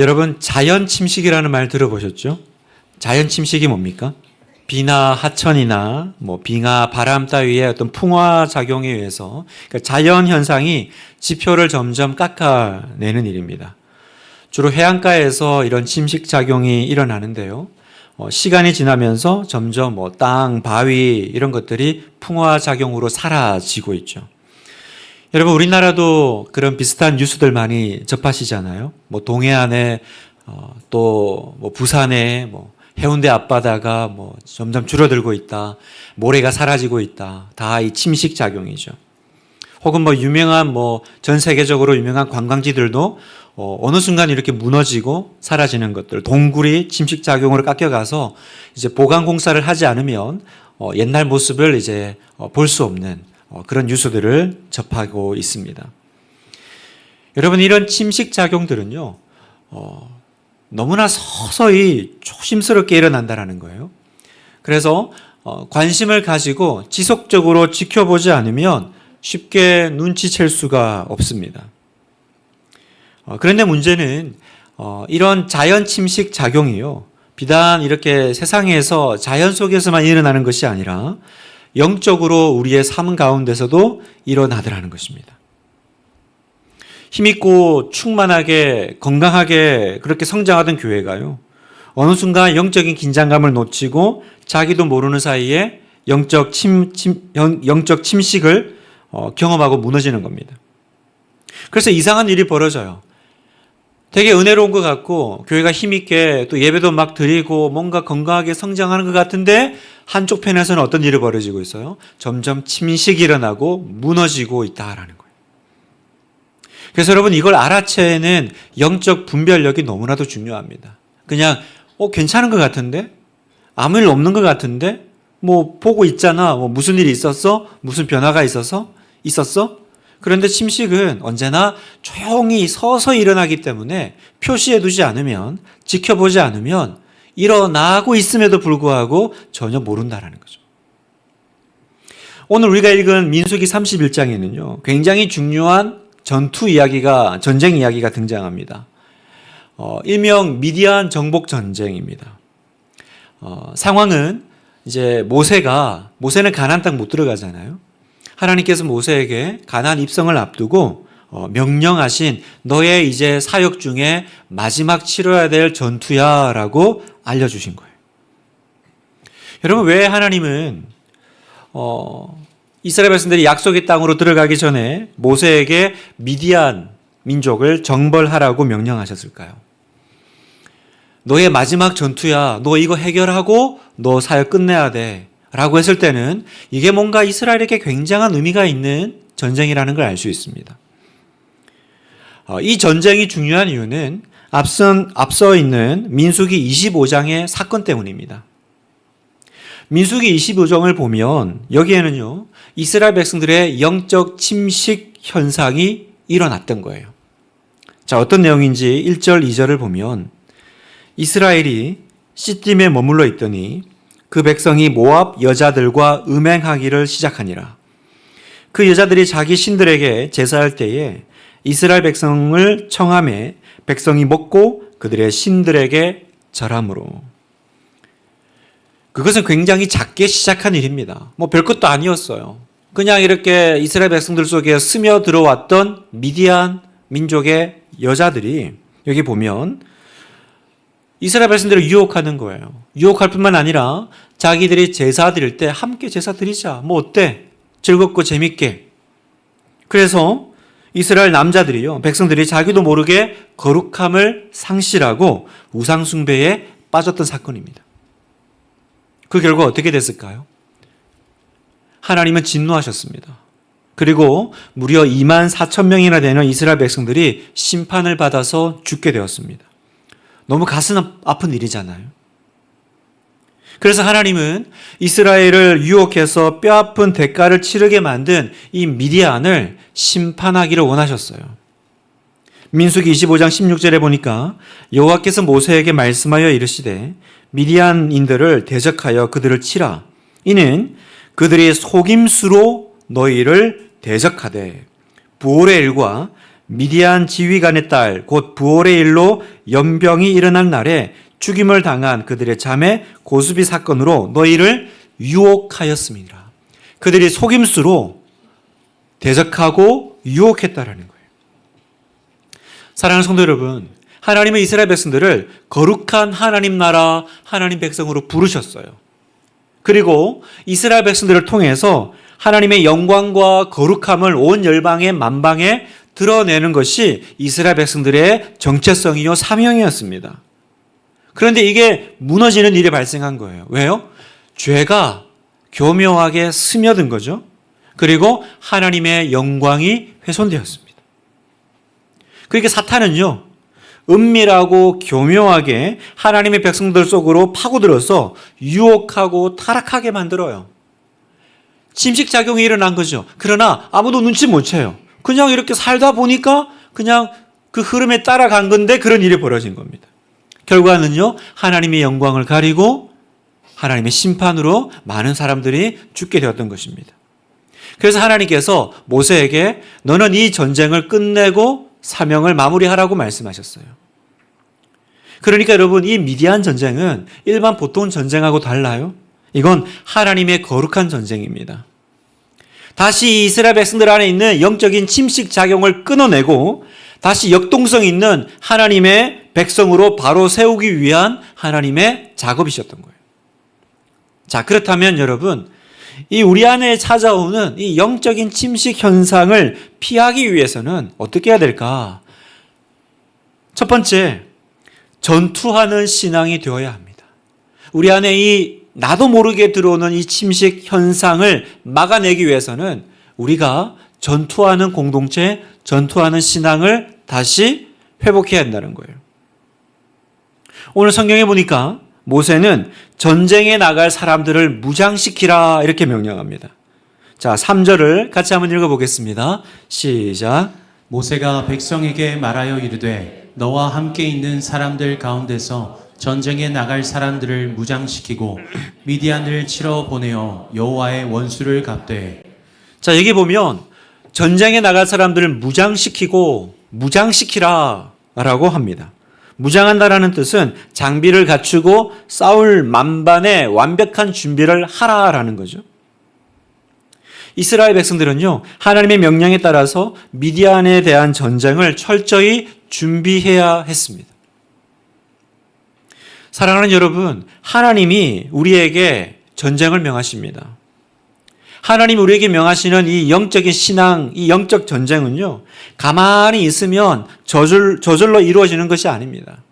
여러분, 자연 침식이라는 말 들어보셨죠? 자연 침식이 뭡니까? 비나 하천이나 빙하, 바람 따위의 어떤 풍화 작용에 의해서 그러니까 자연 현상이 지표를 점점 깎아내는 일입니다. 주로 해안가에서 이런 침식 작용이 일어나는데요. 시간이 지나면서 점점 땅, 바위 이런 것들이 풍화 작용으로 사라지고 있죠. 여러분, 우리나라도 그런 비슷한 뉴스들 많이 접하시잖아요. 동해안에 또 부산에 해운대 앞바다가 점점 줄어들고 있다. 모래가 사라지고 있다. 다 이 침식 작용이죠. 혹은 유명한 전 세계적으로 유명한 관광지들도 어느 순간 이렇게 무너지고 사라지는 것들, 동굴이 침식 작용으로 깎여가서 이제 보강 공사를 하지 않으면 옛날 모습을 이제 볼 수 없는 그런 뉴스들을 접하고 있습니다. 여러분, 이런 침식 작용들은요, 너무나 서서히 조심스럽게 일어난다는 거예요. 그래서 관심을 가지고 지속적으로 지켜보지 않으면 쉽게 눈치챌 수가 없습니다. 그런데 문제는 이런 자연 침식 작용이요, 비단 이렇게 세상에서 자연 속에서만 일어나는 것이 아니라 영적으로 우리의 삶 가운데서도 일어나더라는 것입니다. 힘있고 충만하게 건강하게 그렇게 성장하던 교회가요, 어느 순간 영적인 긴장감을 놓치고 자기도 모르는 사이에 영적 침식을 경험하고 무너지는 겁니다. 그래서 이상한 일이 벌어져요. 되게 은혜로운 것 같고 교회가 힘있게 또 예배도 막 드리고 뭔가 건강하게 성장하는 것 같은데 한쪽 편에서는 어떤 일이 벌어지고 있어요? 점점 침식이 일어나고 무너지고 있다라는 거예요. 그래서 여러분, 이걸 알아채는 영적 분별력이 너무나도 중요합니다. 그냥 괜찮은 것 같은데? 아무 일 없는 것 같은데? 보고 있잖아. 무슨 일이 있었어? 무슨 변화가 있었어? 그런데 침식은 언제나 조용히 서서히 일어나기 때문에 표시해두지 않으면, 지켜보지 않으면 일어나고 있음에도 불구하고 전혀 모른다라는 거죠. 오늘 우리가 읽은 민수기 31장에는요, 굉장히 중요한 전쟁 이야기가 등장합니다. 일명 미디안 정복 전쟁입니다. 상황은 이제 모세는 가나안 땅 못 들어가잖아요. 하나님께서 모세에게 가나안 입성을 앞두고 명령하신 너의 이제 사역 중에 마지막 치러야 될 전투야라고 알려주신 거예요. 여러분, 왜 하나님은 이스라엘 백성들이 약속의 땅으로 들어가기 전에 모세에게 미디안 민족을 정벌하라고 명령하셨을까요? 너의 마지막 전투야. 너 이거 해결하고 너 사역 끝내야 돼. 라고 했을 때는 이게 뭔가 이스라엘에게 굉장한 의미가 있는 전쟁이라는 걸 알 수 있습니다. 이 전쟁이 중요한 이유는 앞서 있는 민수기 25장의 사건 때문입니다. 민수기 25장을 보면 여기에는요, 이스라엘 백성들의 영적 침식 현상이 일어났던 거예요. 자, 어떤 내용인지 1절, 2절을 보면 이스라엘이 시딤에 머물러 있더니 그 백성이 모압 여자들과 음행하기를 시작하니라. 그 여자들이 자기 신들에게 제사할 때에 이스라엘 백성을 청하매 백성이 먹고 그들의 신들에게 절함으로. 그것은 굉장히 작게 시작한 일입니다. 별것도 아니었어요. 그냥 이렇게 이스라엘 백성들 속에 스며 들어왔던 미디안 민족의 여자들이 여기 보면 이스라엘 백성들을 유혹하는 거예요. 유혹할 뿐만 아니라 자기들이 제사 드릴 때 함께 제사 드리자. 어때? 즐겁고 재밌게. 그래서 이스라엘 남자들이요, 백성들이 자기도 모르게 거룩함을 상실하고 우상 숭배에 빠졌던 사건입니다. 그 결과 어떻게 됐을까요? 하나님은 진노하셨습니다. 그리고 무려 24,000명이나 되는 이스라엘 백성들이 심판을 받아서 죽게 되었습니다. 너무 가슴 아픈 일이잖아요. 그래서 하나님은 이스라엘을 유혹해서 뼈아픈 대가를 치르게 만든 이 미디안을 심판하기를 원하셨어요. 민수기 25장 16절에 보니까 여호와께서 모세에게 말씀하여 이르시되 미디안인들을 대적하여 그들을 치라. 이는 그들이 속임수로 너희를 대적하되 부올의 일과 미디안 지휘관의 딸 곧 부올의 일로 연병이 일어난 날에 죽임을 당한 그들의 자매 고수비 사건으로 너희를 유혹하였음이라. 그들이 속임수로 대적하고 유혹했다라는 거예요. 사랑하는 성도 여러분, 하나님의 이스라엘 백성들을 거룩한 하나님 나라 하나님 백성으로 부르셨어요. 그리고 이스라엘 백성들을 통해서 하나님의 영광과 거룩함을 온 열방의 만방에 드러내는 것이 이스라엘 백성들의 정체성이요 사명이었습니다. 그런데 이게 무너지는 일이 발생한 거예요. 왜요? 죄가 교묘하게 스며든 거죠. 그리고 하나님의 영광이 훼손되었습니다. 그러니까 사탄은요, 은밀하고 교묘하게 하나님의 백성들 속으로 파고들어서 유혹하고 타락하게 만들어요. 침식작용이 일어난 거죠. 그러나 아무도 눈치 못 채요. 그냥 이렇게 살다 보니까 그냥 그 흐름에 따라간 건데 그런 일이 벌어진 겁니다. 결과는요, 하나님의 영광을 가리고 하나님의 심판으로 많은 사람들이 죽게 되었던 것입니다. 그래서 하나님께서 모세에게 너는 이 전쟁을 끝내고 사명을 마무리하라고 말씀하셨어요. 그러니까 여러분, 이 미디안 전쟁은 일반 보통 전쟁하고 달라요. 이건 하나님의 거룩한 전쟁입니다. 다시 이스라엘 백성들 안에 있는 영적인 침식 작용을 끊어내고 다시 역동성 있는 하나님의 백성으로 바로 세우기 위한 하나님의 작업이셨던 거예요. 자, 그렇다면 여러분, 이 우리 안에 찾아오는 이 영적인 침식 현상을 피하기 위해서는 어떻게 해야 될까? 첫 번째, 전투하는 신앙이 되어야 합니다. 우리 안에 이 나도 모르게 들어오는 이 침식 현상을 막아내기 위해서는 우리가 전투하는 공동체, 전투하는 신앙을 다시 회복해야 한다는 거예요. 오늘 성경에 보니까 모세는 전쟁에 나갈 사람들을 무장시키라 이렇게 명령합니다. 자, 3절을 같이 한번 읽어보겠습니다. 시작. 모세가 백성에게 말하여 이르되 너와 함께 있는 사람들 가운데서 전쟁에 나갈 사람들을 무장시키고 미디안을 치러 보내어 여호와의 원수를 갚되. 자, 여기 보면 전쟁에 나갈 사람들을 무장시키라 라고 합니다. 무장한다라는 뜻은 장비를 갖추고 싸울 만반의 완벽한 준비를 하라라는 거죠. 이스라엘 백성들은요, 하나님의 명령에 따라서 미디안에 대한 전쟁을 철저히 준비해야 했습니다. 사랑하는 여러분, 하나님이 우리에게 전쟁을 명하십니다. 하나님이 우리에게 명하시는 이 영적인 신앙, 이 영적 전쟁은요, 가만히 있으면 저절로 이루어지는 것이 아닙니다.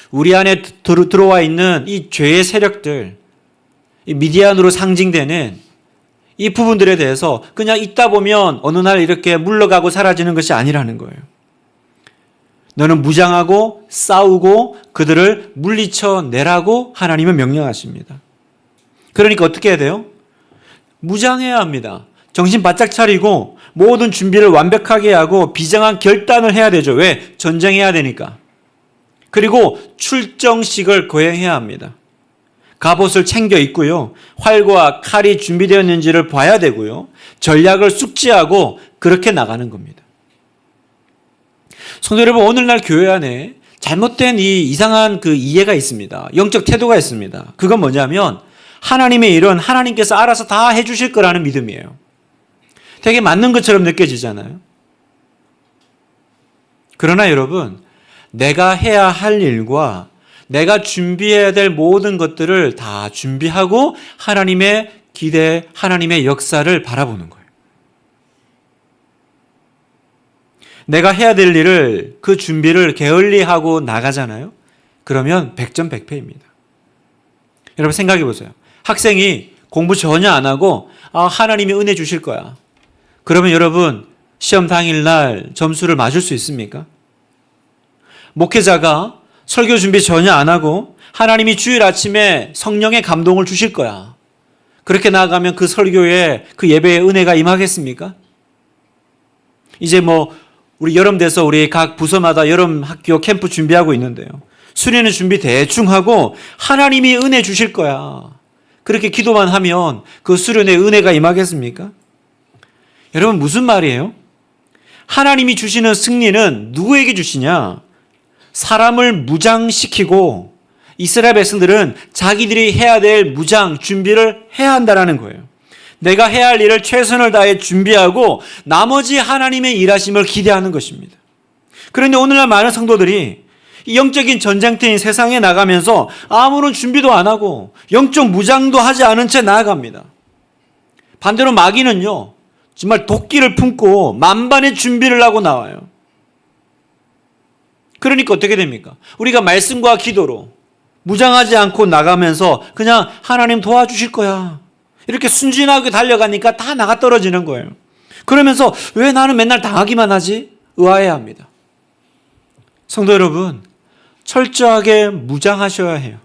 우리 안에 들어와 있는 이 죄의 세력들, 이 미디안으로 상징되는 이 부분들에 대해서 그냥 있다 보면 어느 날 이렇게 물러가고 사라지는 것이 아니라는 거예요. 너는 무장하고 싸우고 그들을 물리쳐내라고 하나님은 명령하십니다. 그러니까 어떻게 해야 돼요? 무장해야 합니다. 정신 바짝 차리고 모든 준비를 완벽하게 하고 비장한 결단을 해야 되죠. 왜? 전쟁해야 되니까. 그리고 출정식을 거행해야 합니다. 갑옷을 챙겨 입고요. 활과 칼이 준비되었는지를 봐야 되고요. 전략을 숙지하고 그렇게 나가는 겁니다. 성도 여러분, 오늘날 교회 안에 잘못된 이 이상한 그 이해가 있습니다. 영적 태도가 있습니다. 그건 뭐냐면 하나님의 일은 하나님께서 알아서 다 해주실 거라는 믿음이에요. 되게 맞는 것처럼 느껴지잖아요. 그러나 여러분, 내가 해야 할 일과 내가 준비해야 될 모든 것들을 다 준비하고 하나님의 기대, 하나님의 역사를 바라보는 거예요. 내가 해야 될 일을, 그 준비를 게을리하고 나가잖아요. 그러면 백전백패입니다. 여러분 생각해 보세요. 학생이 공부 전혀 안 하고 하나님이 은혜 주실 거야. 그러면 여러분 시험 당일날 점수를 맞을 수 있습니까? 목회자가 설교 준비 전혀 안 하고 하나님이 주일 아침에 성령의 감동을 주실 거야. 그렇게 나아가면 그 설교에, 그 예배에 은혜가 임하겠습니까? 이제 우리 여름 돼서 우리 각 부서마다 여름 학교 캠프 준비하고 있는데요. 수련회 준비 대충 하고 하나님이 은혜 주실 거야. 그렇게 기도만 하면 그 수련회 은혜가 임하겠습니까? 여러분 무슨 말이에요? 하나님이 주시는 승리는 누구에게 주시냐? 사람을 무장시키고 이스라엘 백성들은 자기들이 해야 될 무장 준비를 해야 한다는 거예요. 내가 해야 할 일을 최선을 다해 준비하고 나머지 하나님의 일하심을 기대하는 것입니다. 그런데 오늘날 많은 성도들이 이 영적인 전쟁터인 세상에 나가면서 아무런 준비도 안 하고 영적 무장도 하지 않은 채 나아갑니다. 반대로 마귀는요, 정말 도끼를 품고 만반의 준비를 하고 나와요. 그러니까 어떻게 됩니까? 우리가 말씀과 기도로 무장하지 않고 나가면서 그냥 하나님 도와주실 거야, 이렇게 순진하게 달려가니까 다 나가 떨어지는 거예요. 그러면서 왜 나는 맨날 당하기만 하지? 의아해야 합니다. 성도 여러분, 철저하게 무장하셔야 해요.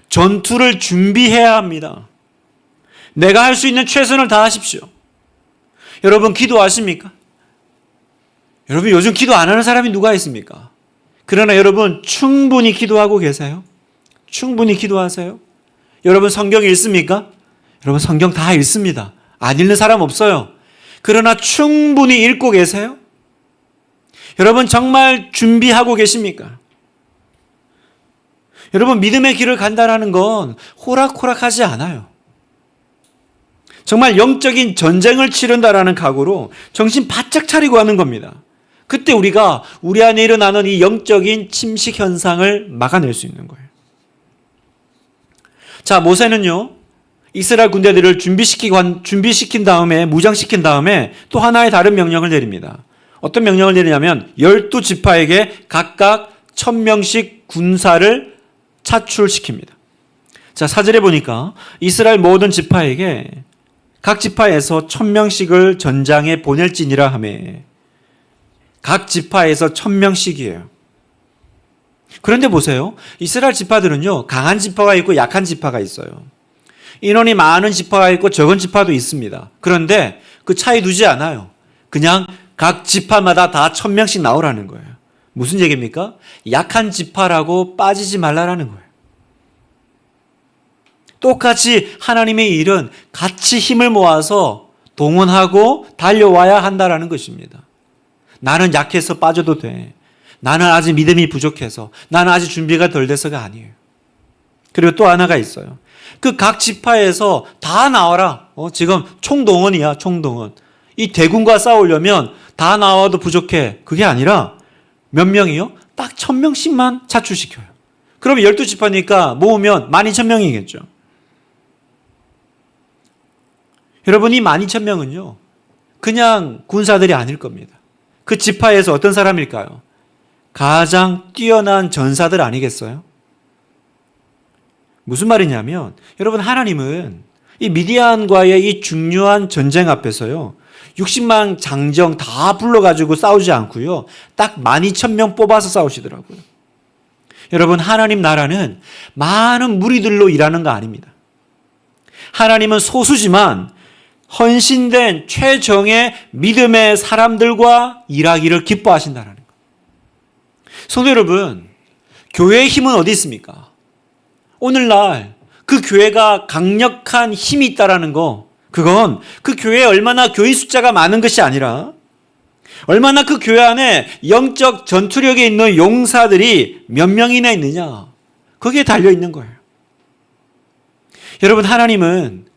전투를 준비해야 합니다. 내가 할 수 있는 최선을 다하십시오. 여러분 기도하십니까? 여러분 요즘 기도 안 하는 사람이 누가 있습니까? 그러나 여러분 충분히 기도하고 계세요? 충분히 기도하세요? 여러분 성경 읽습니까? 여러분 성경 다 읽습니다. 안 읽는 사람 없어요. 그러나 충분히 읽고 계세요? 여러분 정말 준비하고 계십니까? 여러분 믿음의 길을 간다는 건 호락호락하지 않아요. 정말 영적인 전쟁을 치른다라는 각오로 정신 바짝 차리고 하는 겁니다. 그때 우리가 우리 안에 일어나는 이 영적인 침식 현상을 막아낼 수 있는 거예요. 자, 모세는요, 이스라엘 군대들을 준비시킨 다음에, 무장시킨 다음에 또 하나의 다른 명령을 내립니다. 어떤 명령을 내리냐면 12지파에게 각각 1000명씩 군사를 차출시킵니다. 자, 4절에 보니까 이스라엘 모든 지파에게 각 지파에서 1000명씩을 전장에 보낼지니라 하매, 각 지파에서 1000명씩이에요. 그런데 보세요. 이스라엘 지파들은요, 강한 지파가 있고 약한 지파가 있어요. 인원이 많은 지파가 있고 적은 지파도 있습니다. 그런데 그 차이 두지 않아요. 그냥 각 지파마다 다 1000명씩 나오라는 거예요. 무슨 얘기입니까? 약한 지파라고 빠지지 말라라는 거예요. 똑같이 하나님의 일은 같이 힘을 모아서 동원하고 달려와야 한다라는 것입니다. 나는 약해서 빠져도 돼. 나는 아직 믿음이 부족해서, 나는 아직 준비가 덜 돼서가 아니에요. 그리고 또 하나가 있어요. 그 각 지파에서 다 나와라. 지금 총동원이야, 총동원. 이 대군과 싸우려면 다 나와도 부족해. 그게 아니라 몇 명이요? 딱 1000명씩만 차출시켜요. 그러면 12지파니까 모으면 12,000명이겠죠. 여러분, 이 12,000명은요, 그냥 군사들이 아닐 겁니다. 그 지파에서 어떤 사람일까요? 가장 뛰어난 전사들 아니겠어요? 무슨 말이냐면, 여러분, 하나님은 이 미디안과의 이 중요한 전쟁 앞에서요, 60만 장정 다 불러가지고 싸우지 않고요, 딱 12,000명 뽑아서 싸우시더라고요. 여러분, 하나님 나라는 많은 무리들로 일하는 거 아닙니다. 하나님은 소수지만 헌신된 최정의 믿음의 사람들과 일하기를 기뻐하신다는 것. 성도 여러분, 교회의 힘은 어디 있습니까? 오늘날 그 교회가 강력한 힘이 있다라는 거, 그건 그 교회에 얼마나 교인 숫자가 많은 것이 아니라 얼마나 그 교회 안에 영적 전투력에 있는 용사들이 몇 명이나 있느냐, 거기에 달려 있는 거예요. 여러분, 하나님은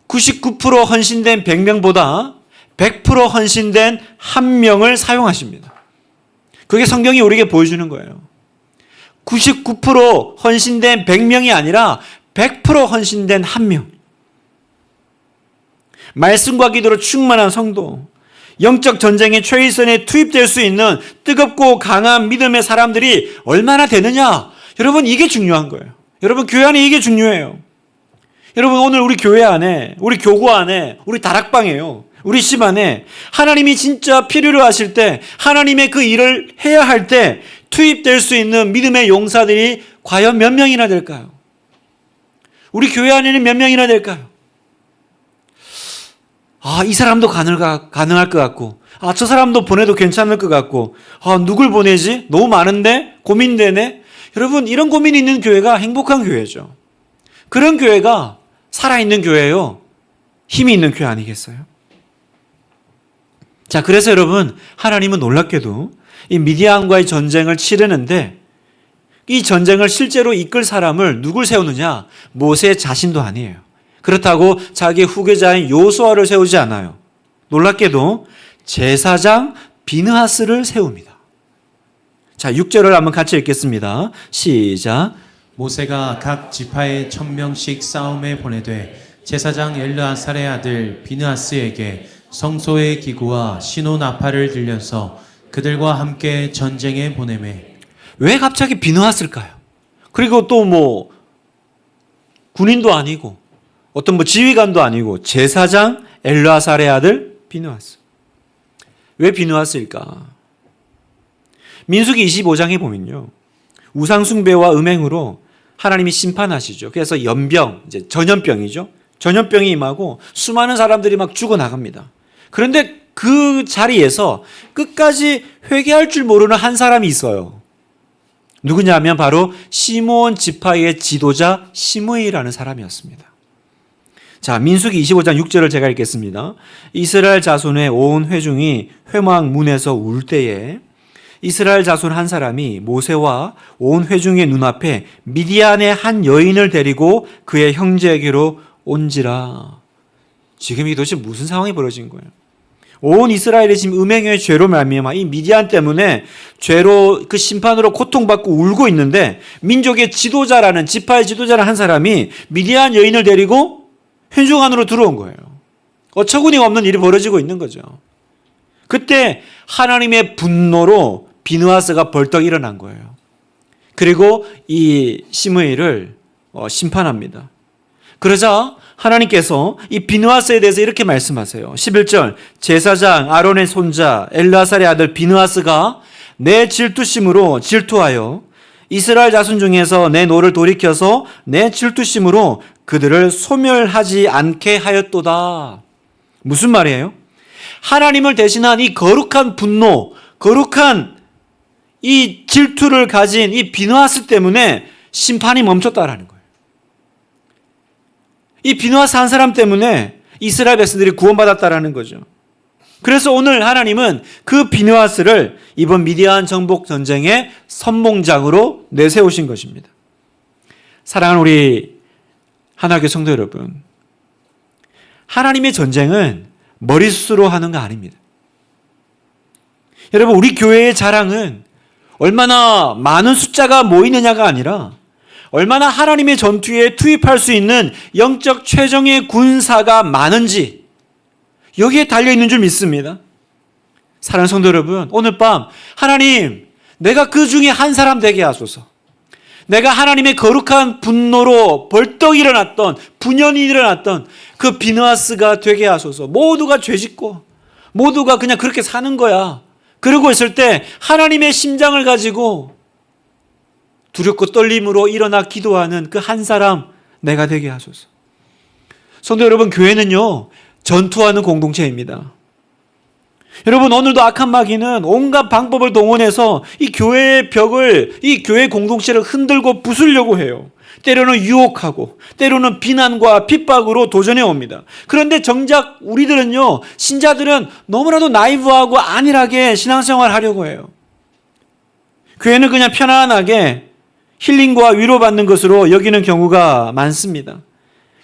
99% 헌신된 100명보다 100% 헌신된 1명을 사용하십니다. 그게 성경이 우리에게 보여주는 거예요. 99% 헌신된 100명이 아니라 100% 헌신된 1명. 말씀과 기도로 충만한 성도, 영적 전쟁의 최일선에 투입될 수 있는 뜨겁고 강한 믿음의 사람들이 얼마나 되느냐, 여러분, 이게 중요한 거예요. 여러분, 교회 안에 이게 중요해요. 여러분, 오늘 우리 교회 안에, 우리 교구 안에, 우리 다락방에요, 우리 집 안에 하나님이 진짜 필요로 하실 때, 하나님의 그 일을 해야 할 때 투입될 수 있는 믿음의 용사들이 과연 몇 명이나 될까요? 우리 교회 안에는 몇 명이나 될까요? 이 사람도 가능할 것 같고, 저 사람도 보내도 괜찮을 것 같고, 누굴 보내지? 너무 많은데? 고민되네? 여러분, 이런 고민이 있는 교회가 행복한 교회죠. 그런 교회가 살아있는 교회예요. 힘이 있는 교회 아니겠어요? 자, 그래서 여러분, 하나님은 놀랍게도 이 미디안과의 전쟁을 치르는데 이 전쟁을 실제로 이끌 사람을 누굴 세우느냐? 모세 자신도 아니에요. 그렇다고 자기 후계자인 요수아를 세우지 않아요. 놀랍게도 제사장 비느하스를 세웁니다. 자, 6절을 한번 같이 읽겠습니다. 시작. 모세가 각 지파에 1000명씩 싸움에 보내되 제사장 엘르아살의 아들 비느하스에게 성소의 기구와 신호 나팔을 들려서 그들과 함께 전쟁에 보내매. 왜 갑자기 비느하스일까요? 그리고 또 군인도 아니고 어떤 지휘관도 아니고 제사장 엘르아살의 아들 비느하스. 왜 비느하스일까? 민수기 25장에 보면요, 우상숭배와 음행으로 하나님이 심판하시죠. 그래서 연병, 이제 전염병이죠. 전염병이 임하고 수많은 사람들이 막 죽어나갑니다. 그런데 그 자리에서 끝까지 회개할 줄 모르는 한 사람이 있어요. 누구냐면 바로 시므온 지파의 지도자 시므이라는 사람이었습니다. 자, 민수기 25장 6절을 제가 읽겠습니다. 이스라엘 자손의 온 회중이 회막 문에서 울 때에 이스라엘 자손 한 사람이 모세와 온 회중의 눈앞에 미디안의 한 여인을 데리고 그의 형제에게로 온지라. 지금 이게 도대체 무슨 상황이 벌어진 거예요? 온 이스라엘이 지금 음행의 죄로 말미암아 이 미디안 때문에 죄로 그 심판으로 고통받고 울고 있는데 민족의 지도자라는 지파의 지도자라는 한 사람이 미디안 여인을 데리고 회중 안으로 들어온 거예요. 어처구니가 없는 일이 벌어지고 있는 거죠. 그때 하나님의 분노로 비느하스가 벌떡 일어난 거예요. 그리고 이 시므이를 심판합니다. 그러자 하나님께서 이 비느하스에 대해서 이렇게 말씀하세요. 11절, 제사장 아론의 손자 엘르아살의 아들 비느하스가 내 질투심으로 질투하여 이스라엘 자손 중에서 내 노를 돌이켜서 내 질투심으로 그들을 소멸하지 않게 하였도다. 무슨 말이에요? 하나님을 대신한 이 거룩한 분노, 거룩한 이 질투를 가진 이 비느하스 때문에 심판이 멈췄다라는 거예요. 이 비느하스 한 사람 때문에 이스라엘 백성들이 구원받았다라는 거죠. 그래서 오늘 하나님은 그 비느하스를 이번 미디안 정복 전쟁의 선봉장으로 내세우신 것입니다. 사랑하는 우리 하나교회 성도 여러분, 하나님의 전쟁은 머릿수로 하는 거 아닙니다. 여러분, 우리 교회의 자랑은 얼마나 많은 숫자가 모이느냐가 아니라 얼마나 하나님의 전투에 투입할 수 있는 영적 최정예 군사가 많은지 여기에 달려있는 줄 믿습니다. 사랑하는 성도 여러분, 오늘 밤 하나님, 내가 그 중에 한 사람 되게 하소서. 내가 하나님의 거룩한 분노로 벌떡 일어났던, 분연히 일어났던 그 비느하스가 되게 하소서. 모두가 죄짓고 모두가 그냥 그렇게 사는 거야. 그러고 있을 때 하나님의 심장을 가지고 두렵고 떨림으로 일어나 기도하는 그 한 사람 내가 되게 하소서. 성도 여러분, 교회는요, 전투하는 공동체입니다. 여러분, 오늘도 악한 마귀는 온갖 방법을 동원해서 이 교회의 벽을, 이 교회 공동체를 흔들고 부수려고 해요. 때로는 유혹하고 때로는 비난과 핍박으로 도전해 옵니다. 그런데 정작 우리들은요, 신자들은 너무나도 나이브하고 안일하게 신앙생활을 하려고 해요. 교회는 그냥 편안하게 힐링과 위로받는 것으로 여기는 경우가 많습니다.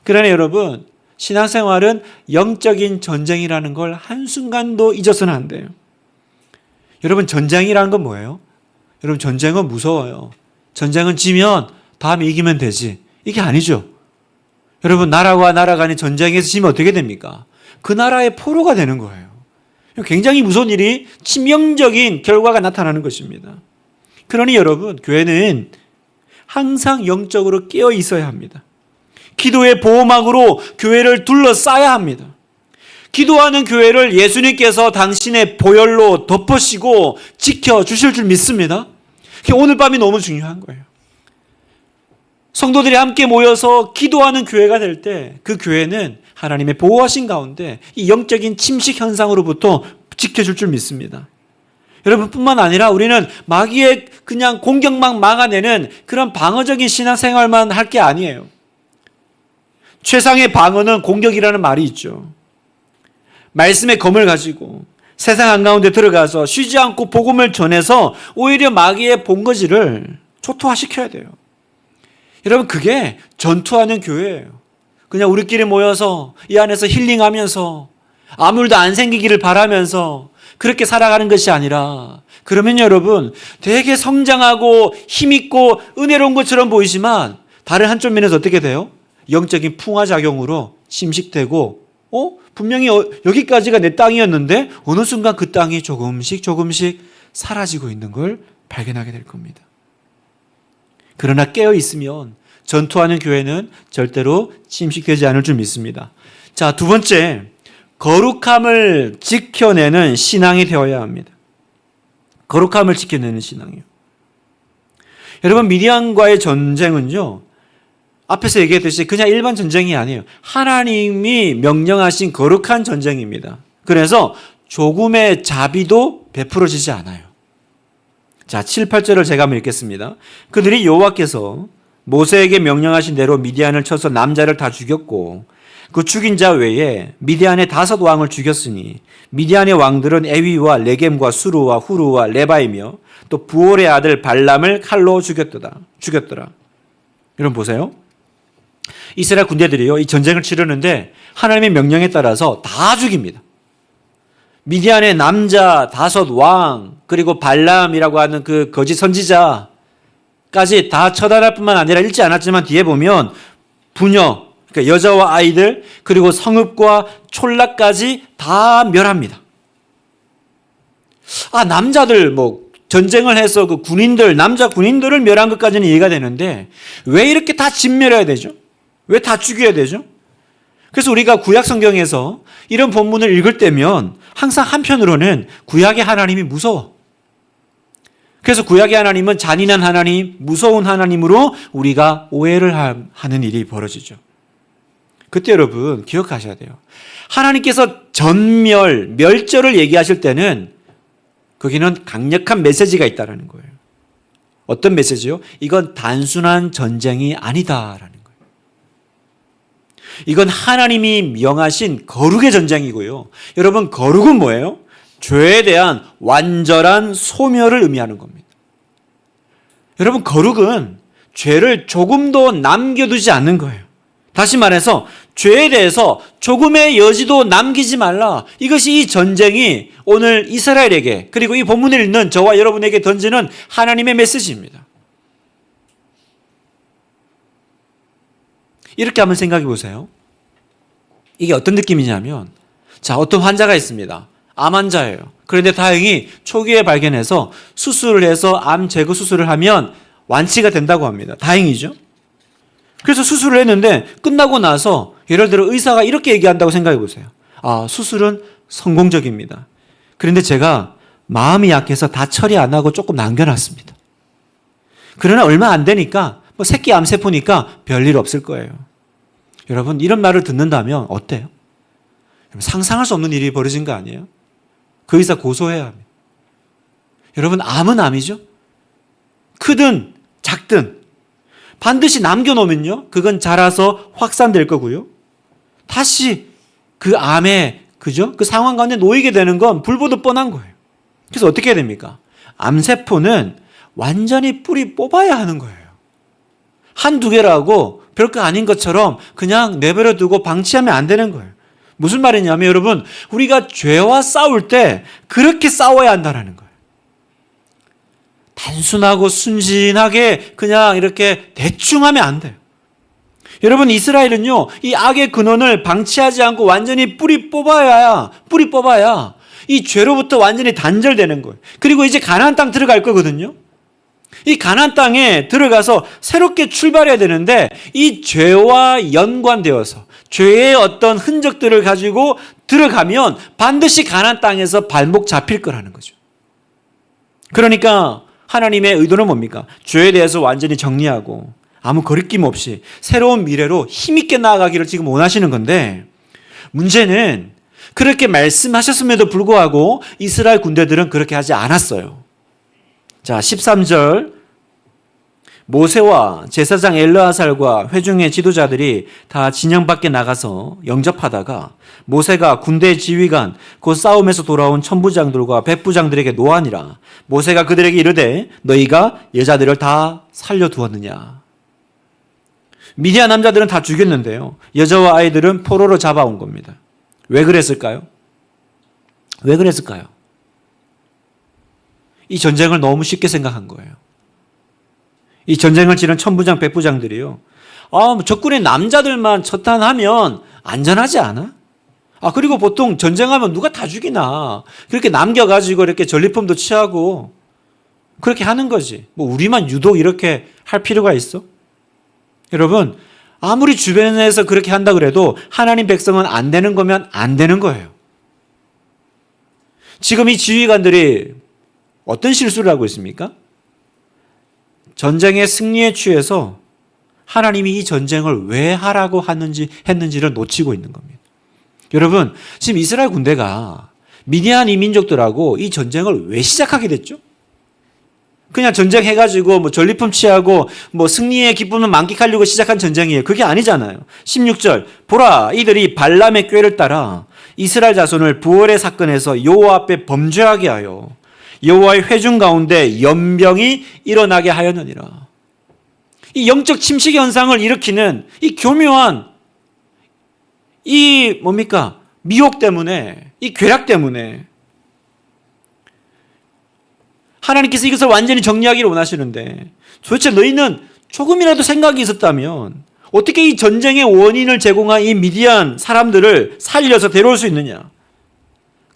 그러나 여러분, 신앙생활은 영적인 전쟁이라는 걸 한순간도 잊어서는 안 돼요. 여러분, 전쟁이라는 건 뭐예요? 여러분, 전쟁은 무서워요. 전쟁은 지면 다음에 이기면 되지. 이게 아니죠. 여러분, 나라와 나라 간의 전쟁에서 지면 어떻게 됩니까? 그 나라의 포로가 되는 거예요. 굉장히 무서운 일이, 치명적인 결과가 나타나는 것입니다. 그러니 여러분, 교회는 항상 영적으로 깨어 있어야 합니다. 기도의 보호막으로 교회를 둘러싸야 합니다. 기도하는 교회를 예수님께서 당신의 보혈로 덮으시고 지켜주실 줄 믿습니다. 오늘 밤이 너무 중요한 거예요. 성도들이 함께 모여서 기도하는 교회가 될 때 그 교회는 하나님의 보호하신 가운데 이 영적인 침식 현상으로부터 지켜줄 줄 믿습니다. 여러분뿐만 아니라 우리는 마귀의 그냥 공격만 막아내는 그런 방어적인 신앙생활만 할 게 아니에요. 최상의 방어는 공격이라는 말이 있죠. 말씀의 검을 가지고 세상 한가운데 들어가서 쉬지 않고 복음을 전해서 오히려 마귀의 본거지를 초토화시켜야 돼요. 여러분, 그게 전투하는 교회예요. 그냥 우리끼리 모여서 이 안에서 힐링하면서 아무 일도 안 생기기를 바라면서 그렇게 살아가는 것이 아니라, 그러면 여러분 되게 성장하고 힘있고 은혜로운 것처럼 보이지만 다른 한쪽 면에서 어떻게 돼요? 영적인 풍화작용으로 침식되고 분명히 여기까지가 내 땅이었는데 어느 순간 그 땅이 조금씩 사라지고 있는 걸 발견하게 될 겁니다. 그러나 깨어 있으면 전투하는 교회는 절대로 침식되지 않을 줄 믿습니다. 자, 두 번째, 거룩함을 지켜내는 신앙이 되어야 합니다. 거룩함을 지켜내는 신앙이요. 여러분, 미디안과의 전쟁은요, 앞에서 얘기했듯이 그냥 일반 전쟁이 아니에요. 하나님이 명령하신 거룩한 전쟁입니다. 그래서 조금의 자비도 베풀어지지 않아요. 자, 7, 8절을 제가 한번 읽겠습니다. 그들이 여호와께서 모세에게 명령하신 대로 미디안을 쳐서 남자를 다 죽였고 그 죽인 자 외에 미디안의 5 왕을 죽였으니 미디안의 왕들은 에위와 레겜과 수루와 후루와 레바이며 또 부올의 아들 발람을 칼로 죽였더라. 여러분 보세요. 이스라엘 군대들이요, 이 전쟁을 치르는데 하나님의 명령에 따라서 다 죽입니다. 미디안의 남자 5 왕, 그리고 발람이라고 하는 그 거짓 선지자까지 다 처단할 뿐만 아니라 읽지 않았지만 뒤에 보면 부녀, 그러니까 여자와 아이들, 그리고 성읍과 촌락까지 다 멸합니다. 남자들 전쟁을 해서 그 군인들, 남자 군인들을 멸한 것까지는 이해가 되는데 왜 이렇게 다 진멸해야 되죠? 왜 다 죽여야 되죠? 그래서 우리가 구약 성경에서 이런 본문을 읽을 때면 항상 한편으로는 구약의 하나님이 무서워. 그래서 구약의 하나님은 잔인한 하나님, 무서운 하나님으로 우리가 오해를 하는 일이 벌어지죠. 그때 여러분 기억하셔야 돼요. 하나님께서 멸절을 얘기하실 때는 거기는 강력한 메시지가 있다는 거예요. 어떤 메시지요? 이건 단순한 전쟁이 아니다라는 거예요. 이건 하나님이 명하신 거룩의 전쟁이고요. 여러분, 거룩은 뭐예요? 죄에 대한 완전한 소멸을 의미하는 겁니다. 여러분, 거룩은 죄를 조금도 남겨두지 않는 거예요. 다시 말해서 죄에 대해서 조금의 여지도 남기지 말라. 이것이 이 전쟁이 오늘 이스라엘에게, 그리고 이 본문을 읽는 저와 여러분에게 던지는 하나님의 메시지입니다. 이렇게 한번 생각해 보세요. 이게 어떤 느낌이냐면, 자, 어떤 환자가 있습니다. 암 환자예요. 그런데 다행히 초기에 발견해서 수술을 해서 암 제거 수술을 하면 완치가 된다고 합니다. 다행이죠. 그래서 수술을 했는데 끝나고 나서 예를 들어 의사가 이렇게 얘기한다고 생각해 보세요. 수술은 성공적입니다. 그런데 제가 마음이 약해서 다 처리 안 하고 조금 남겨놨습니다. 그러나 얼마 안 되니까 새끼 암세포니까 별일 없을 거예요. 여러분, 이런 말을 듣는다면 어때요? 상상할 수 없는 일이 벌어진 거 아니에요? 그 의사 고소해야 합니다. 여러분, 암은 암이죠? 크든 작든 반드시 남겨놓으면요, 그건 자라서 확산될 거고요. 다시 그 암에, 그죠? 그 상황 가운데 놓이게 되는 건 불보듯 뻔한 거예요. 그래서 어떻게 해야 됩니까? 암세포는 완전히 뿌리 뽑아야 하는 거예요. 한두 개라고 별거 아닌 것처럼 그냥 내버려 두고 방치하면 안 되는 거예요. 무슨 말이냐면 여러분, 우리가 죄와 싸울 때 그렇게 싸워야 한다는 거예요. 단순하고 순진하게 그냥 이렇게 대충 하면 안 돼요. 여러분, 이스라엘은요, 이 악의 근원을 방치하지 않고 완전히 뿌리 뽑아야 이 죄로부터 완전히 단절되는 거예요. 그리고 이제 가나안 땅 들어갈 거거든요. 이 가나안 땅에 들어가서 새롭게 출발해야 되는데 이 죄와 연관되어서 죄의 어떤 흔적들을 가지고 들어가면 반드시 가나안 땅에서 발목 잡힐 거라는 거죠. 그러니까 하나님의 의도는 뭡니까? 죄에 대해서 완전히 정리하고 아무 거리낌 없이 새로운 미래로 힘있게 나아가기를 지금 원하시는 건데, 문제는 그렇게 말씀하셨음에도 불구하고 이스라엘 군대들은 그렇게 하지 않았어요. 자, 13절. 모세와 제사장 엘르아살과 회중의 지도자들이 다 진영 밖에 나가서 영접하다가 모세가 군대 지휘관 곧 싸움에서 돌아온 천부장들과 백부장들에게 노하니라. 모세가 그들에게 이르되 너희가 여자들을 다 살려두었느냐. 미디안 남자들은 다 죽였는데요. 여자와 아이들은 포로로 잡아온 겁니다. 왜 그랬을까요? 왜 그랬을까요? 이 전쟁을 너무 쉽게 생각한 거예요. 이 전쟁을 치른 천부장, 백부장들이요. 적군의 남자들만 처탄하면 안전하지 않아? 그리고 보통 전쟁하면 누가 다 죽이나. 그렇게 남겨가지고 이렇게 전리품도 취하고 그렇게 하는 거지. 우리만 유독 이렇게 할 필요가 있어? 여러분, 아무리 주변에서 그렇게 한다 그래도 하나님 백성은 안 되는 거면 안 되는 거예요. 지금 이 지휘관들이 어떤 실수를 하고 있습니까? 전쟁의 승리에 취해서 하나님이 이 전쟁을 왜 하라고 했는지를 놓치고 있는 겁니다. 여러분, 지금 이스라엘 군대가 미디안 이민족들하고 이 전쟁을 왜 시작하게 됐죠? 그냥 전쟁해가지고 전리품 취하고 승리의 기쁨을 만끽하려고 시작한 전쟁이에요. 그게 아니잖아요. 16절, 보라, 이들이 발람의 꾀를 따라 이스라엘 자손을 부월의 사건에서 여호와 앞에 범죄하게 하여 여호와의 회중 가운데 연병이 일어나게 하였느니라. 이 영적 침식 현상을 일으키는 이 교묘한 이 미혹 때문에, 이 괴락 때문에 하나님께서 이것을 완전히 정리하기를 원하시는데 도대체 너희는 조금이라도 생각이 있었다면 어떻게 이 전쟁의 원인을 제공한 이 미디안 사람들을 살려서 데려올 수 있느냐?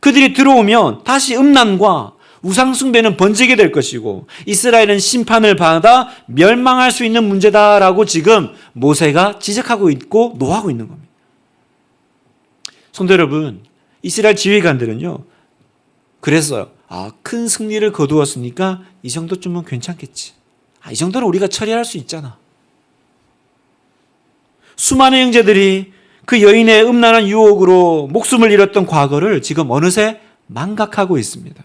그들이 들어오면 다시 음란과 우상숭배는 번지게 될 것이고 이스라엘은 심판을 받아 멸망할 수 있는 문제다라고 지금 모세가 지적하고 있고 노하고 있는 겁니다. 성도 여러분, 이스라엘 지휘관들은요, 그랬어요. 큰 승리를 거두었으니까 이 정도쯤은 괜찮겠지. 이 정도는 우리가 처리할 수 있잖아. 수많은 형제들이 그 여인의 음란한 유혹으로 목숨을 잃었던 과거를 지금 어느새 망각하고 있습니다.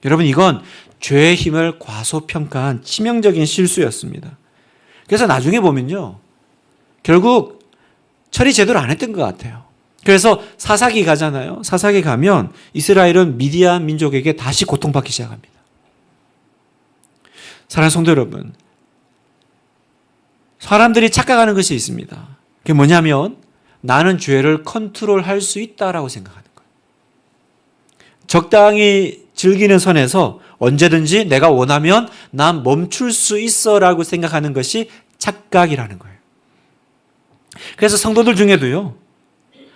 여러분, 이건 죄의 힘을 과소평가한 치명적인 실수였습니다. 그래서 나중에 보면요, 결국 처리 제대로 안 했던 것 같아요. 그래서 사사기 가잖아요. 사사기 가면 이스라엘은 미디안 민족에게 다시 고통받기 시작합니다. 사랑하는 성도 여러분, 사람들이 착각하는 것이 있습니다. 그게 뭐냐면 나는 죄를 컨트롤할 수 있다라고 생각하는 거예요. 적당히 즐기는 선에서 언제든지 내가 원하면 난 멈출 수 있어라고 생각하는 것이 착각이라는 거예요. 그래서 성도들 중에도요,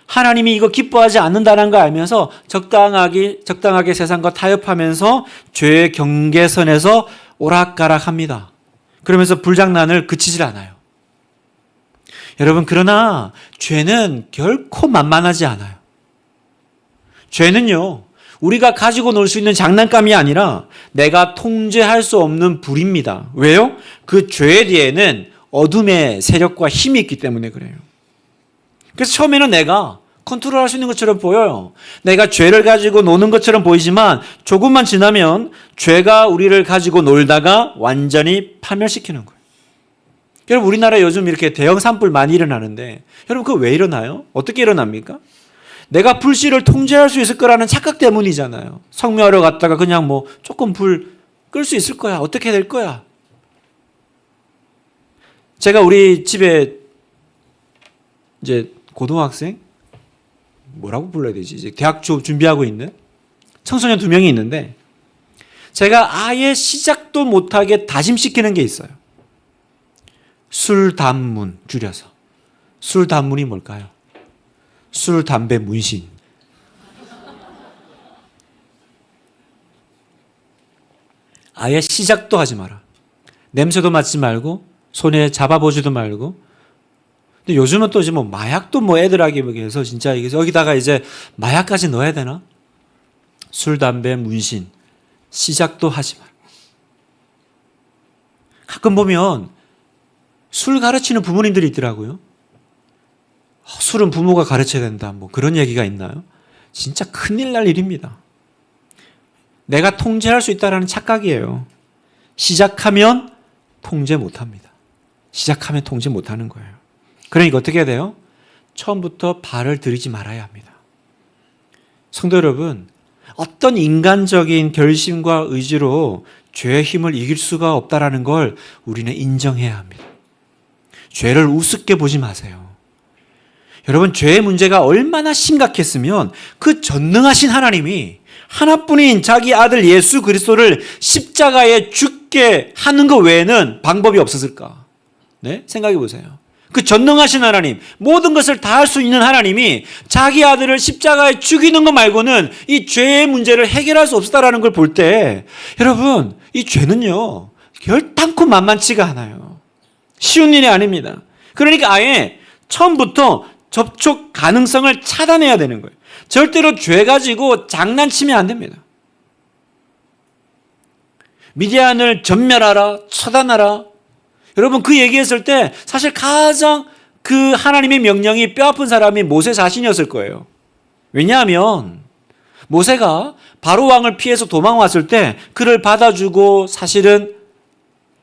하나님이 이거 기뻐하지 않는다는 거 알면서 적당하게 세상과 타협하면서 죄의 경계선에서 오락가락합니다. 그러면서 불장난을 그치질 않아요. 여러분, 그러나 죄는 결코 만만하지 않아요. 죄는요, 우리가 가지고 놀 수 있는 장난감이 아니라 내가 통제할 수 없는 불입니다. 왜요? 그 죄 뒤에는 어둠의 세력과 힘이 있기 때문에 그래요. 그래서 처음에는 내가 컨트롤할 수 있는 것처럼 보여요. 내가 죄를 가지고 노는 것처럼 보이지만 조금만 지나면 죄가 우리를 가지고 놀다가 완전히 파멸시키는 거예요. 여러분, 우리나라 요즘 이렇게 대형 산불 많이 일어나는데 여러분, 그거 왜 일어나요? 어떻게 일어납니까? 내가 불씨를 통제할 수 있을 거라는 착각 때문이잖아요. 성묘하러 갔다가 그냥 조금 불 끌 수 있을 거야. 어떻게 될 거야? 제가 우리 집에 이제 고등학생? 뭐라고 불러야 되지? 이제 대학 준비하고 있는 청소년 2명이 있는데 제가 아예 시작도 못하게 다짐시키는 게 있어요. 술, 담문 줄여서. 술, 담문이 뭘까요? 술, 담배, 문신. 아예 시작도 하지 마라. 냄새도 맡지 말고 손에 잡아보지도 말고. 근데 요즘은 또 이제 마약도 애들하게 해서 진짜 이게 여기다가 이제 마약까지 넣어야 되나? 술, 담배, 문신. 시작도 하지 마라. 가끔 보면 술 가르치는 부모님들이 있더라고요. 술은 부모가 가르쳐야 된다. 그런 얘기가 있나요? 진짜 큰일 날 일입니다. 내가 통제할 수 있다는 착각이에요. 시작하면 통제 못합니다. 시작하면 통제 못하는 거예요. 그러니까 어떻게 해야 돼요? 처음부터 발을 들이지 말아야 합니다. 성도 여러분, 어떤 인간적인 결심과 의지로 죄의 힘을 이길 수가 없다라는 걸 우리는 인정해야 합니다. 죄를 우습게 보지 마세요. 여러분, 죄의 문제가 얼마나 심각했으면 그 전능하신 하나님이 하나뿐인 자기 아들 예수 그리스도를 십자가에 죽게 하는 것 외에는 방법이 없었을까? 네? 생각해 보세요. 그 전능하신 하나님, 모든 것을 다 할 수 있는 하나님이 자기 아들을 십자가에 죽이는 것 말고는 이 죄의 문제를 해결할 수 없다라는 걸 볼 때, 여러분, 이 죄는요, 결단코 만만치가 않아요. 쉬운 일이 아닙니다. 그러니까 아예 처음부터 접촉 가능성을 차단해야 되는 거예요. 절대로 죄 가지고 장난치면 안 됩니다. 미디안을 전멸하라, 처단하라. 여러분, 그 얘기했을 때 사실 가장 그 하나님의 명령이 뼈아픈 사람이 모세 자신이었을 거예요. 왜냐하면 모세가 바로 왕을 피해서 도망왔을 때 그를 받아주고 사실은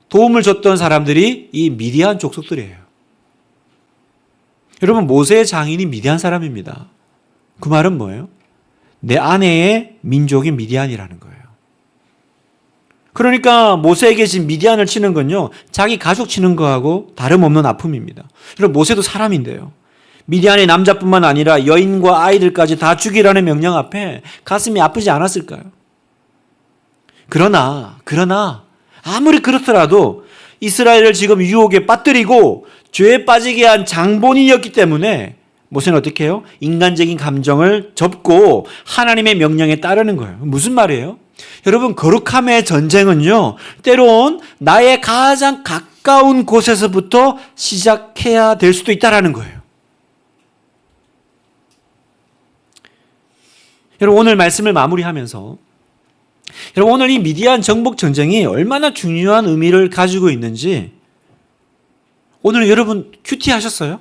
도움을 줬던 사람들이 이 미디안 족속들이에요. 여러분, 모세의 장인이 미디안 사람입니다. 그 말은 뭐예요? 내 아내의 민족이 미디안이라는 거예요. 그러니까 모세에게 지금 미디안을 치는 건요, 자기 가족 치는 거하고 다름없는 아픔입니다. 여러분, 모세도 사람인데요. 미디안의 남자뿐만 아니라 여인과 아이들까지 다 죽이라는 명령 앞에 가슴이 아프지 않았을까요? 그러나 아무리 그렇더라도 이스라엘을 지금 유혹에 빠뜨리고 죄에 빠지게 한 장본인이었기 때문에 모세는 어떻게 해요? 인간적인 감정을 접고 하나님의 명령에 따르는 거예요. 무슨 말이에요? 여러분, 거룩함의 전쟁은요, 때론 나의 가장 가까운 곳에서부터 시작해야 될 수도 있다라는 거예요. 여러분, 오늘 말씀을 마무리하면서 여러분, 오늘 이 미디안 정복 전쟁이 얼마나 중요한 의미를 가지고 있는지 오늘 여러분 큐티 하셨어요?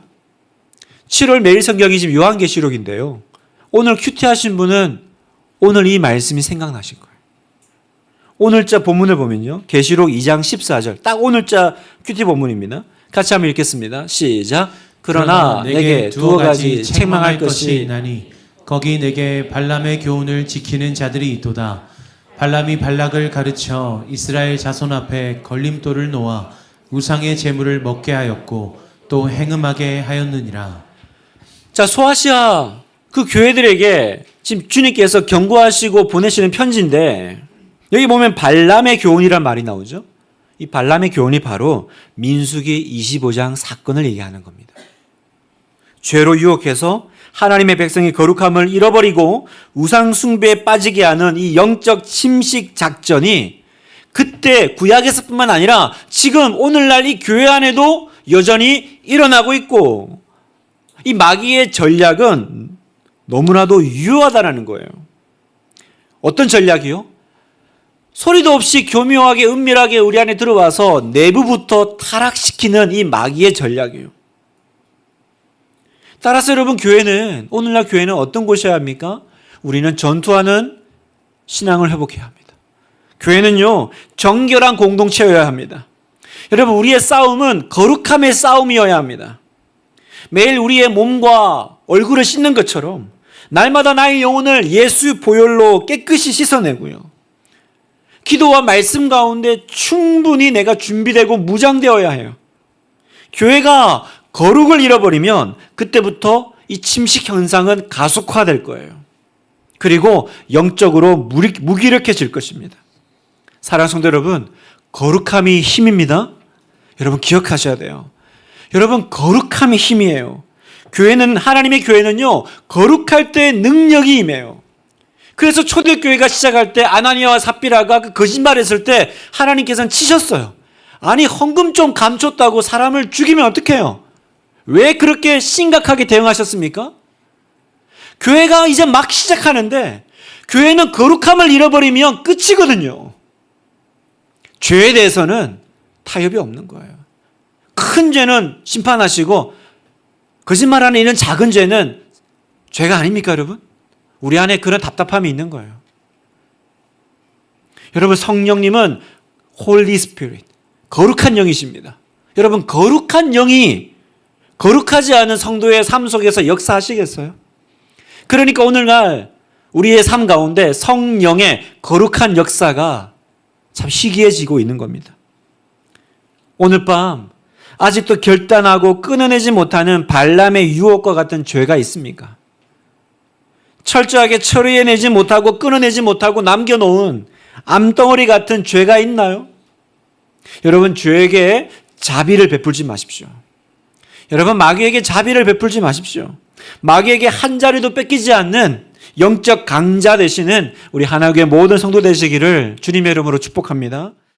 7월 매일 성경이 지금 요한계시록인데요. 오늘 큐티 하신 분은 오늘 이 말씀이 생각나신 거예요. 오늘자 본문을 보면요, 계시록 2장 14절, 딱 오늘자 큐티 본문입니다. 같이 한번 읽겠습니다. 시작. 그러나 내게 두어 가지 책망할 것이 있나니 거기 내게 발람의 교훈을 지키는 자들이 있도다. 발람이 발락을 가르쳐 이스라엘 자손 앞에 걸림돌을 놓아 우상의 제물을 먹게 하였고 또 행음하게 하였느니라. 자, 소아시아 그 교회들에게 지금 주님께서 경고하시고 보내시는 편지인데, 여기 보면 발람의 교훈이란 말이 나오죠. 이 발람의 교훈이 바로 민수기 25장 사건을 얘기하는 겁니다. 죄로 유혹해서 하나님의 백성이 거룩함을 잃어버리고 우상 숭배에 빠지게 하는 이 영적 침식 작전이 그때 구약에서뿐만 아니라 지금 오늘날 이 교회 안에도 여전히 일어나고 있고, 이 마귀의 전략은 너무나도 유효하다는 거예요. 어떤 전략이요? 소리도 없이 교묘하게 은밀하게 우리 안에 들어와서 내부부터 타락시키는 이 마귀의 전략이에요. 따라서 여러분, 교회는, 오늘날 교회는 어떤 곳이어야 합니까? 우리는 전투하는 신앙을 회복해야 합니다. 교회는요, 정결한 공동체여야 합니다. 여러분, 우리의 싸움은 거룩함의 싸움이어야 합니다. 매일 우리의 몸과 얼굴을 씻는 것처럼 날마다 나의 영혼을 예수 보혈로 깨끗이 씻어내고요, 기도와 말씀 가운데 충분히 내가 준비되고 무장되어야 해요. 교회가 거룩을 잃어버리면 그때부터 이 침식 현상은 가속화될 거예요. 그리고 영적으로 무기력해질 것입니다. 사랑하는 성도 여러분, 거룩함이 힘입니다. 여러분 기억하셔야 돼요. 여러분, 거룩함이 힘이에요. 하나님의 교회는요, 거룩할 때 능력이 임해요. 그래서 초대교회가 시작할 때 아나니아와 삽비라가 그 거짓말했을 때 하나님께서는 치셨어요. 아니, 헌금 좀 감췄다고 사람을 죽이면 어떡해요? 왜 그렇게 심각하게 대응하셨습니까? 교회가 이제 막 시작하는데 교회는 거룩함을 잃어버리면 끝이거든요. 죄에 대해서는 타협이 없는 거예요. 큰 죄는 심판하시고 거짓말하는 이런 작은 죄는 죄가 아닙니까, 여러분? 우리 안에 그런 답답함이 있는 거예요. 여러분, 성령님은 Holy Spirit, 거룩한 영이십니다. 여러분, 거룩한 영이 거룩하지 않은 성도의 삶 속에서 역사하시겠어요? 그러니까 오늘날 우리의 삶 가운데 성령의 거룩한 역사가 참 희귀해지고 있는 겁니다. 오늘 밤 아직도 결단하고 끊어내지 못하는 발람의 유혹과 같은 죄가 있습니까? 철저하게 처리해내지 못하고 끊어내지 못하고 남겨놓은 암덩어리 같은 죄가 있나요? 여러분, 죄에게 자비를 베풀지 마십시오. 여러분, 마귀에게 자비를 베풀지 마십시오. 마귀에게 한 자리도 뺏기지 않는 영적 강자 되시는 우리 하나교회 모든 성도 되시기를 주님의 이름으로 축복합니다.